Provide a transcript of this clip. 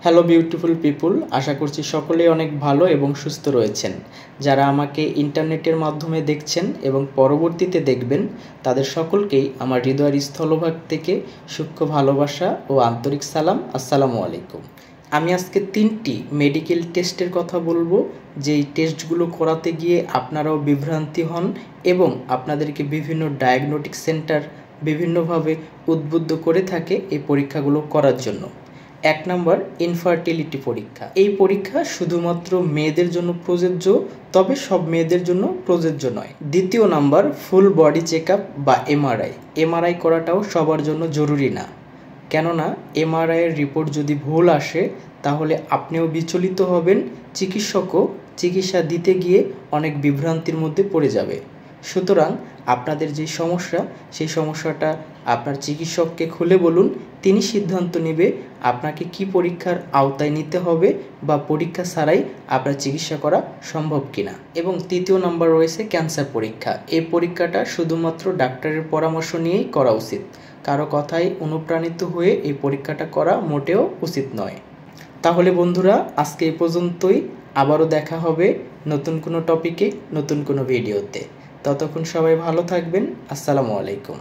Hello beautiful পিপুল, আশা করছি সকলেই অনেক ভালো এবং সুস্থ রয়েছেন। যারা আমাকে ইন্টারনেটের মাধ্যমে দেখছেন এবং পরবর্তীতে দেখবেন, তাদের সকলকেই আমার হৃদয়ের স্থলভাগ থেকে সূক্ষ্ম ভালোবাসা ও আন্তরিক সালাম। আসসালামু আলাইকুম। আমি আজকে 3টি মেডিকেল টেস্টের কথা বলবো, যেই টেস্টগুলো করাতে গিয়ে আপনারাও বিভ্রান্তি হন এবং আপনাদেরকে বিভিন্ন ডায়াগনস্টিক সেন্টার বিভিন্নভাবে উদ্বুদ্ধ করে থাকে এই পরীক্ষাগুলো করার জন্য। 1 নম্বর ইনফার্টিলিটি পরীক্ষা। এই পরীক্ষা শুধুমাত্র মেয়েদের জন্য প্রযোজ্য, তবে সব মেয়েদের জন্য প্রযোজ্য নয়। 2 নম্বর ফুল বডি চেক আপ বা এমআরআই করাটাও সবার জন্য জরুরি না, কেননা এমআরআইয়ের রিপোর্ট যদি ভুল আসে তাহলে আপনিও বিচলিত হবেন, চিকিৎসকও চিকিৎসা দিতে গিয়ে অনেক বিভ্রান্তির মধ্যে পড়ে যাবে। সুতরাং আপনাদের যে সমস্যা, সেই সমস্যাটা আপনার চিকিৎসককে খুলে বলুন, তিনি সিদ্ধান্ত নেবে আপনাকে কি পরীক্ষার আওতায় নিতে হবে বা পরীক্ষা ছাড়াই আপনার চিকিৎসা করা সম্ভব কিনা। এবং 3 নম্বর রয়েছে ক্যান্সার পরীক্ষা। এই পরীক্ষাটা শুধুমাত্র ডাক্তারের পরামর্শ নিয়েই করা উচিত, কারো কথায় অনুপ্রাণিত হয়ে এই পরীক্ষাটা করা মোটেও উচিত নয়। তাহলে বন্ধুরা, আজকে এই পর্যন্তই। আবারও দেখা হবে নতুন কোনো টপিকে, নতুন কোনো ভিডিওতে। ততক্ষণ সবাই ভালো থাকবেন। আসসালামু আলাইকুম।